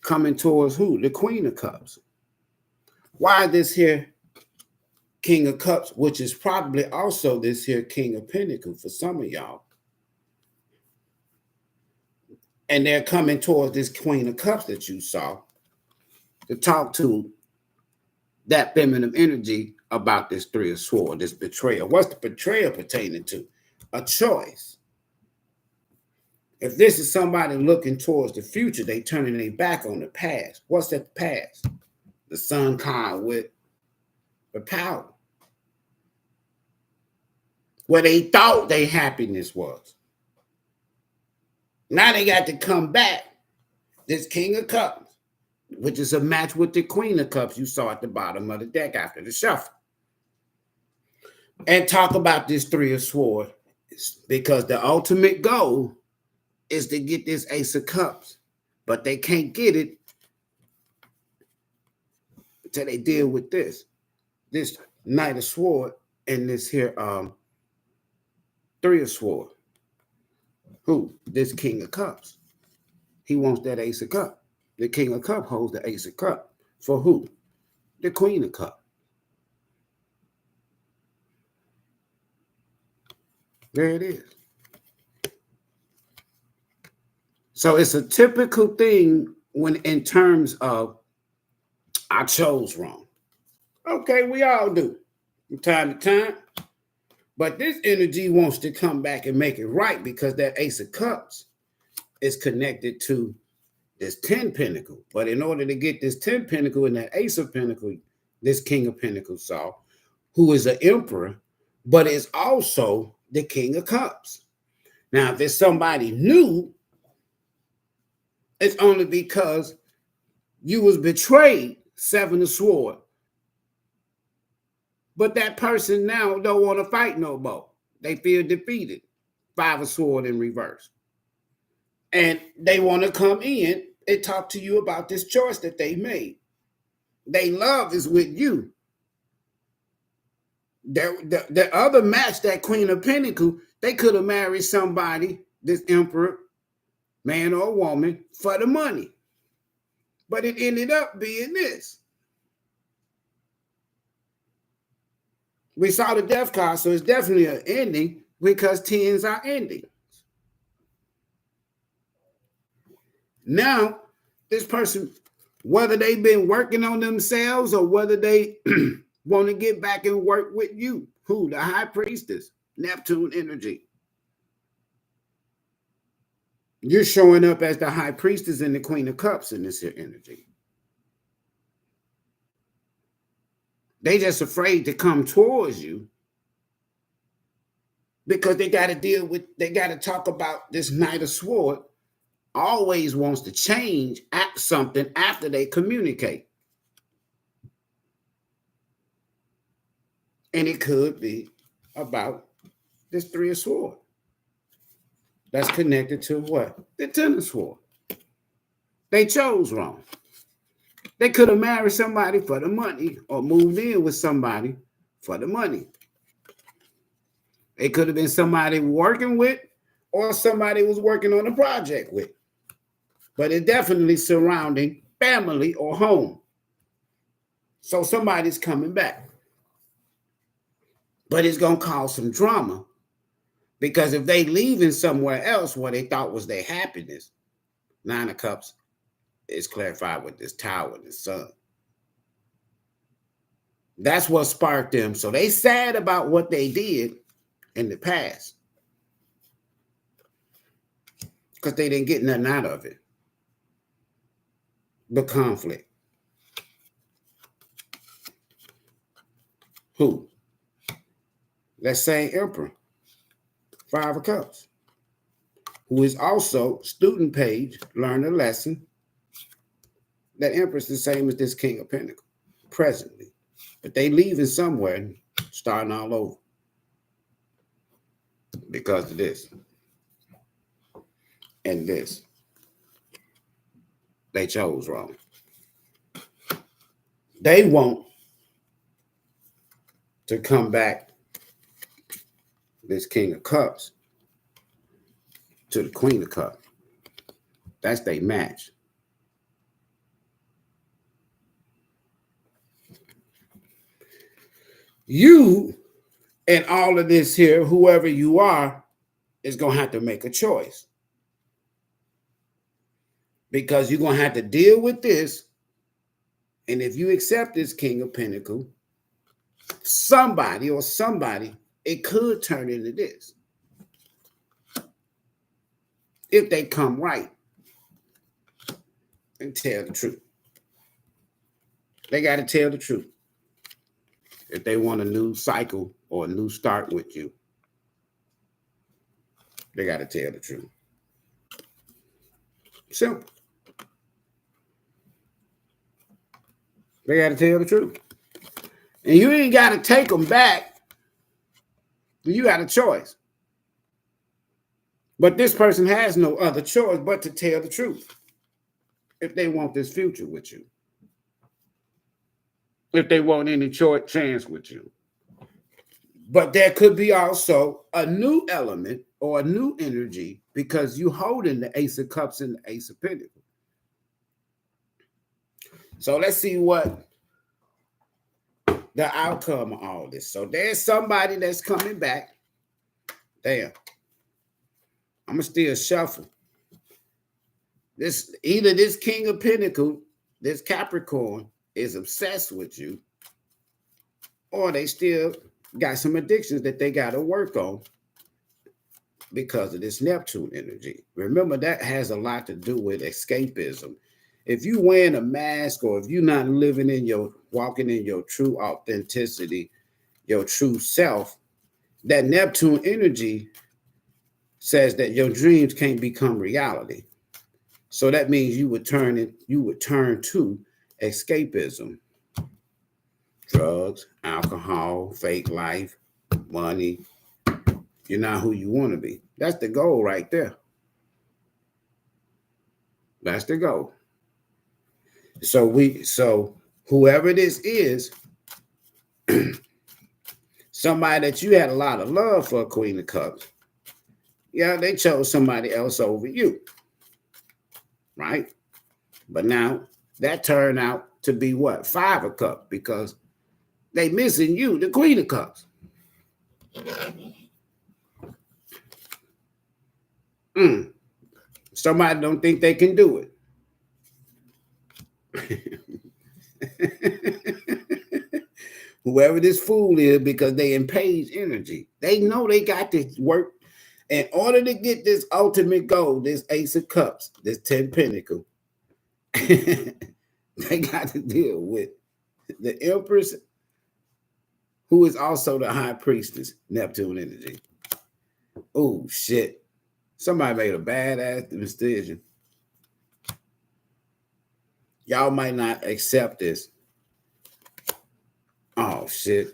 coming towards who? The Queen of Cups. Why this here King of Cups, which is probably also this here King of Pentacles for some of y'all. And they're coming towards this Queen of Cups that you saw to talk to that feminine energy about this 3 of Swords, this betrayal. What's the betrayal pertaining to? A choice. If this is somebody looking towards the future, they turning their back on the past. What's that past? The Sun card with the power. Where they thought their happiness was. Now they got to come back. This King of Cups, which is a match with the Queen of Cups you saw at the bottom of the deck after the shuffle. And talk about this 3 of Swords, because the ultimate goal is to get this Ace of Cups, but they can't get it until they deal with this Knight of Swords and this here 3 of Swords. Who? This King of Cups. He wants that Ace of Cups. The King of Cups holds the Ace of Cups. For who? The Queen of Cups. There it is. So it's a typical thing when in terms of I chose wrong. Okay, we all do from time to time. But this energy wants to come back and make it right because that Ace of Cups is connected to this 10 Pentacle. But in order to get this 10 Pentacle and that Ace of Pentacle, this King of Pentacles saw, who is an Emperor, but is also the King of Cups. Now, if there's somebody new, it's only because you was betrayed, 7 of Swords. But that person now don't want to fight no more. They feel defeated. 5 of Swords in reverse. And they want to come in and talk to you about this choice that they made. They love is with you. The other match, that Queen of Pentacles, they could have married somebody, this Emperor, man or woman, for the money. But it ended up being this. We saw the Death card, so it's definitely an ending because 10s are endings. Now, this person, whether they've been working on themselves or whether they want to get back and work with you, who? The High Priestess, Neptune energy. You're showing up as the High Priestess and the Queen of Cups in this here energy. They just afraid to come towards you because they got to talk about this Knight of Swords always wants to change something after they communicate. And it could be about this 3 of Swords. That's connected to what? The 10 of Swords. They chose wrong. They could have married somebody for the money or moved in with somebody for the money. It could have been somebody working with or somebody was working on a project with. But it's definitely surrounding family or home. So somebody's coming back. But it's going to cause some drama Because if they leaving somewhere else where they thought was their happiness, Nine of Cups is clarified with this Tower and the Sun. That's what sparked them. So they sad about what they did in the past because they didn't get nothing out of it. The conflict. Who? Let's say Emperor, Five of Cups, who is also student page, learn a lesson. That Empress is the same as this King of Pentacles presently. But they leaving somewhere, starting all over because of this and this. They chose wrong. They want to come back, this King of Cups, to the Queen of Cups. That's their match. You and all of this here, whoever you are, is going to have to make a choice. Because you're going to have to deal with this. And if you accept this King of Pentacles, somebody, it could turn into this. If they come right and tell the truth. They got to tell the truth. If they want a new cycle or a new start with you, they got to tell the truth. Simple. They got to tell the truth. And you ain't got to take them back. You got a choice. But this person has no other choice but to tell the truth if they want this future with you. If they want any chance with you. But there could be also a new element or a new energy because you holding the Ace of Cups and the Ace of Pentacles. So let's see what the outcome of all this. So there's somebody that's coming back. Damn. I'm going to still shuffle. Either this King of Pentacles, this Capricorn, is obsessed with you, or they still got some addictions that they got to work on because of this Neptune energy. Remember, that has a lot to do with escapism. If you wearing a mask, or if you're not walking in your true authenticity, your true self, that Neptune energy says that your dreams can't become reality. So that means you would turn to escapism. Drugs, alcohol, fake life, money. You're not who you want to be. That's the goal right there. That's the goal. So whoever this is, somebody that you had a lot of love for, Queen of Cups, yeah, they chose somebody else over you. Right? But now that turned out to be what? Five of Cups, because they missing you, the Queen of Cups. Somebody don't think they can do it. Whoever this fool is, because they in page energy. They know they got to work. In order to get this ultimate goal, this Ace of Cups, this 10 Pentacles, they got to deal with the Empress, who is also the High Priestess, Neptune energy. Oh, shit. Somebody made a badass decision. Y'all might not accept this. Oh, shit.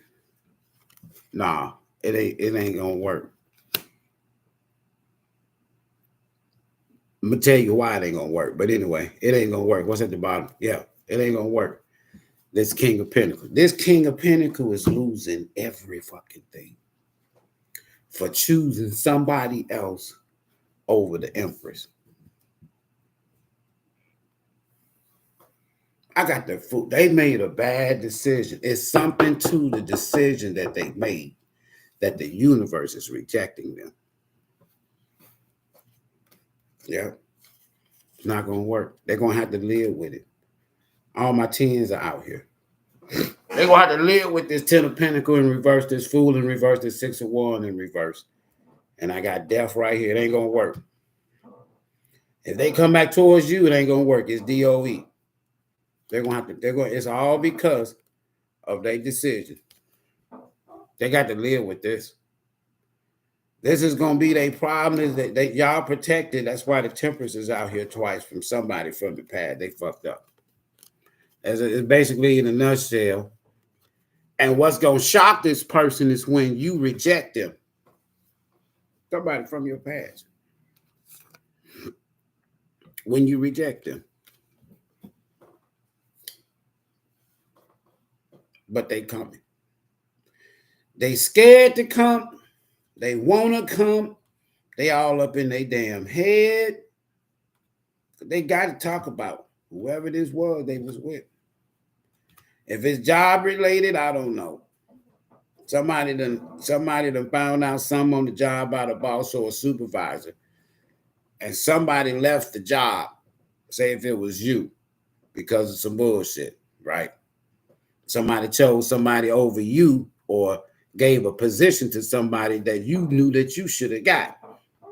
Nah, it ain't gonna work. I'm gonna tell you why it ain't gonna work. But anyway, it ain't gonna work. What's at the bottom? Yeah, it ain't gonna work. This King of Pentacles. This King of Pentacles is losing every fucking thing for choosing somebody else over the Empress. I got the food. They made a bad decision. It's something to the decision that they made that the universe is rejecting them. Yeah. It's not going to work. They're going to have to live with it. All my 10s are out here. They're going to have to live with this 10 of Pentacles in reverse, this Fool in reverse, this 6 of Wands in reverse. And I got Death right here. It ain't going to work. If they come back towards you, it ain't going to work. It's DOE. They're going to have to, it's all because of their decision. They got to live with this. This is going to be their problem, is that y'all protected. That's why the Temperance is out here twice from somebody from the past. They fucked up. It's basically in a nutshell. And what's going to shock this person is when you reject them. Somebody from your past. When you reject them. But they coming. They scared to come. They want to come. They all up in their damn head. They got to talk about whoever this was they was with. If it's job related, I don't know. Somebody done found out something on the job by the boss or a supervisor, and somebody left the job. Say if it was you, because of some bullshit, right? Somebody chose somebody over you or gave a position to somebody that you knew that you should have got. All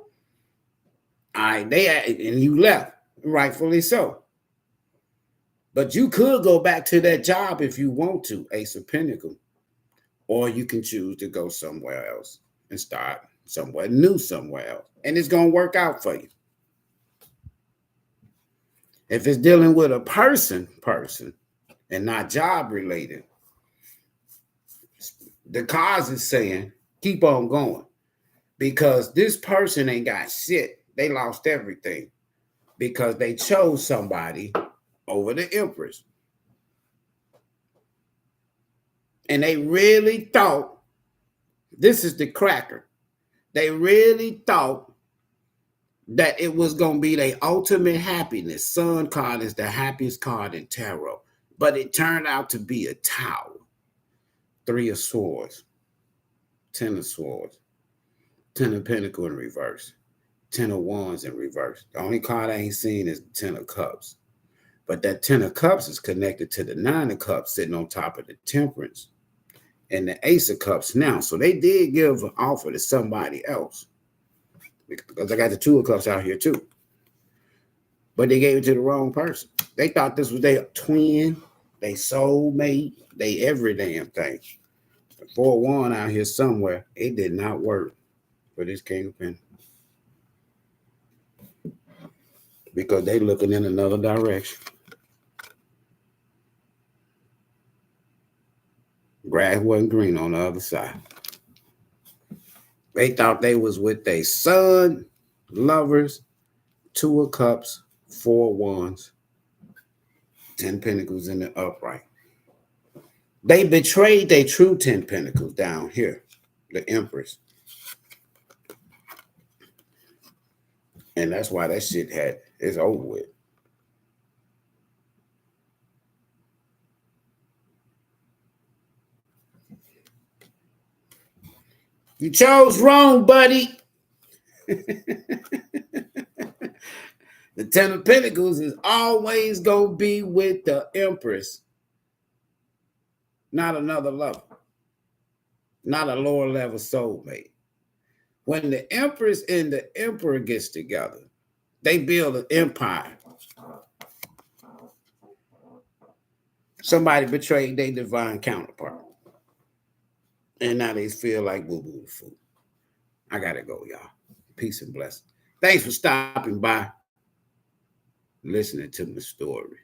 right, and you left, rightfully so. But you could go back to that job if you want to, Ace of Pentacles. Or you can choose to go somewhere else and start somewhere new somewhere else. And it's going to work out for you. If it's dealing with a person, and not job related, the cause is saying, keep on going. Because this person ain't got shit. They lost everything. Because they chose somebody over the Empress. And they really thought, this is the cracker. They really thought that it was going to be their ultimate happiness. Sun card is the happiest card in tarot. But it turned out to be a Tower. 3 of Swords. 10 of Swords. 10 of Pentacles in reverse. 10 of Wands in reverse. The only card I ain't seen is the 10 of Cups. But that 10 of Cups is connected to the 9 of Cups sitting on top of the Temperance. And the Ace of Cups now. So they did give an offer to somebody else. Because I got the 2 of Cups out here too. But they gave it to the wrong person. They thought this was their twin, their soulmate, they every damn thing. The 4 of Wands out here somewhere, it did not work for this King of Pentacles. Because they looking in another direction. Grass wasn't green on the other side. They thought they was with their son, lovers, 2 of Cups, 4 of Wands, 10 Pentacles in the upright. They betrayed their true 10 Pentacles down here, the Empress. And that's why that shit it's over with. You chose wrong, buddy. The 10 of Pentacles is always going to be with the Empress. Not another lover. Not a lower level soulmate. When the Empress and the Emperor gets together, they build an empire. Somebody betrayed their divine counterpart. And now they feel like boo-boo the fool. I got to go, y'all. Peace and blessings. Thanks for stopping by, listening to my story.